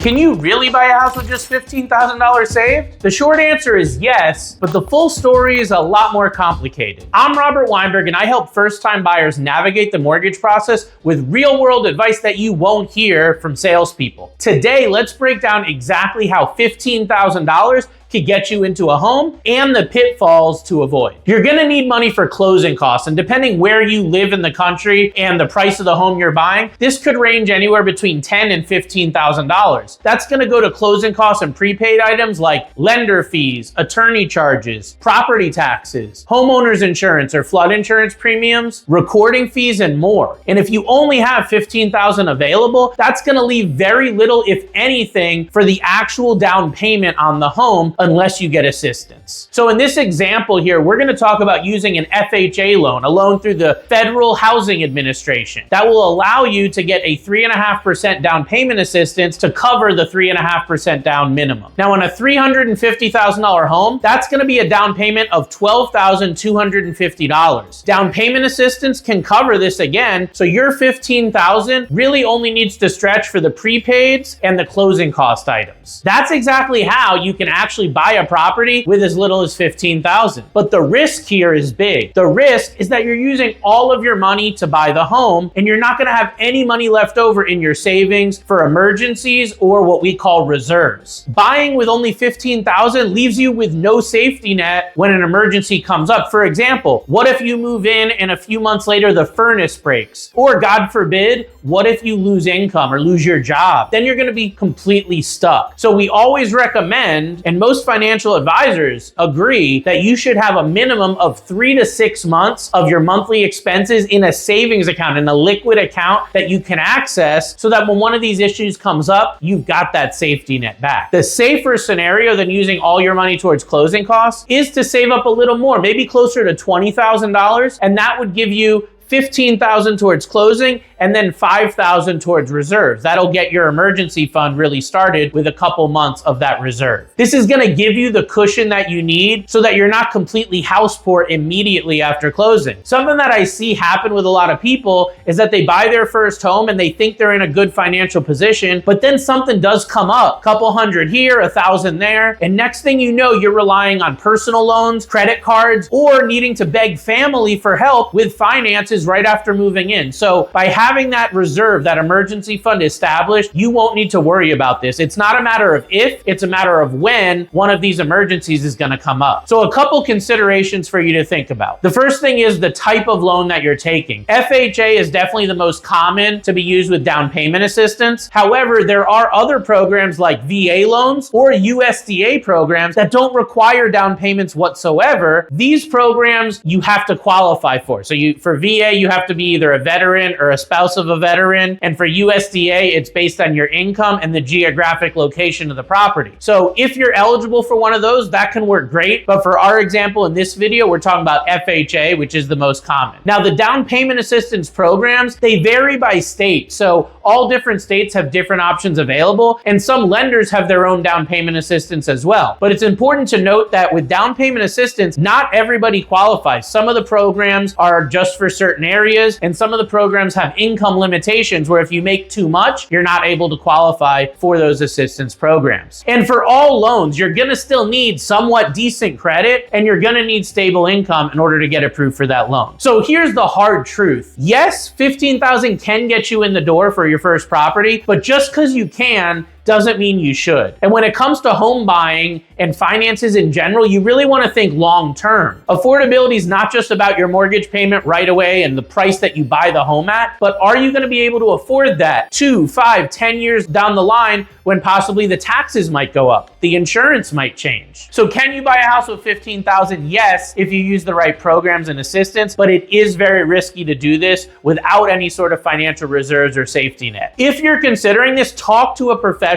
Can you really buy a house with just $15,000 saved? The short answer is yes, but the full story is a lot more complicated. I'm Robert Weinberg, and I help first-time buyers navigate the mortgage process with real-world advice that you won't hear from salespeople. Today, let's break down exactly how $15,000 could get you into a home and the pitfalls to avoid. You're gonna need money for closing costs, and depending where you live in the country and the price of the home you're buying, this could range anywhere between $10,000 and $15,000. That's gonna go to closing costs and prepaid items like lender fees, attorney charges, property taxes, homeowners insurance or flood insurance premiums, recording fees, and more. And if you only have $15,000 available, that's gonna leave very little, if anything, for the actual down payment on the home unless you get assistance. So in this example here, we're gonna talk about using an FHA loan, a loan through the Federal Housing Administration, that will allow you to get a 3.5% down payment assistance to cover the 3.5% down minimum. Now on a $350,000 home, that's gonna be a down payment of $12,250. Down payment assistance can cover this again, so your $15,000 really only needs to stretch for the prepaids and the closing cost items. That's exactly how you can actually buy a property with as little as $15,000. But the risk here is big. The risk is that you're using all of your money to buy the home, and you're not gonna have any money left over in your savings for emergencies or what we call reserves. Buying with only $15,000 leaves you with no safety net when an emergency comes up. For example, what if you move in and a few months later the furnace breaks? Or God forbid, what if you lose income or lose your job? Then you're gonna be completely stuck. So we always recommend, and most financial advisors agree, that you should have a minimum of 3 to 6 months of your monthly expenses in a savings account, in a liquid account that you can access, so that when one of these issues comes up, you've got that safety net back. The safer scenario than using all your money towards closing costs is to save up a little more, maybe closer to $20,000, and that would give you $15,000 towards closing and then $5,000 towards reserves. That'll get your emergency fund really started with a couple months of that reserve. This is gonna give you the cushion that you need so that you're not completely house poor immediately after closing. Something that I see happen with a lot of people is that they buy their first home and they think they're in a good financial position, but then something does come up, couple hundred here, 1,000 there, and next thing you know, you're relying on personal loans, credit cards, or needing to beg family for help with finances right after moving in. So by having that reserve, that emergency fund established, you won't need to worry about this. It's not a matter of if, it's a matter of when one of these emergencies is gonna come up. So a couple considerations for you to think about. The first thing is the type of loan that you're taking. FHA is definitely the most common to be used with down payment assistance. However, there are other programs like VA loans or USDA programs that don't require down payments whatsoever. These programs you have to qualify for. So for VA, you have to be either a veteran or a spouse of a veteran. And for USDA, it's based on your income and the geographic location of the property. So if you're eligible for one of those, that can work great. But for our example in this video, we're talking about FHA, which is the most common. Now, the down payment assistance programs, they vary by state. So all different states have different options available, and some lenders have their own down payment assistance as well. But it's important to note that with down payment assistance, not everybody qualifies. Some of the programs are just for certain areas, and some of the programs have income limitations where if you make too much, you're not able to qualify for those assistance programs. And for all loans, you're gonna still need somewhat decent credit, and you're gonna need stable income in order to get approved for that loan. So here's the hard truth. Yes, $15,000 can get you in the door for your first property, but just because you can doesn't mean you should. And when it comes to home buying and finances in general, you really want to think long term. Affordability is not just about your mortgage payment right away and the price that you buy the home at, but are you going to be able to afford that 2, 5, 10 years down the line when possibly the taxes might go up, the insurance might change? So can you buy a house with $15,000? Yes, if you use the right programs and assistance, but it is very risky to do this without any sort of financial reserves or safety net. If you're considering this, talk to a professional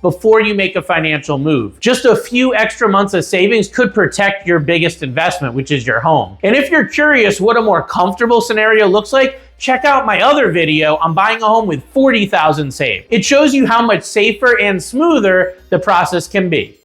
before you make a financial move. Just a few extra months of savings could protect your biggest investment, which is your home. And if you're curious what a more comfortable scenario looks like, check out my other video on buying a home with $40,000 saved. It shows you how much safer and smoother the process can be.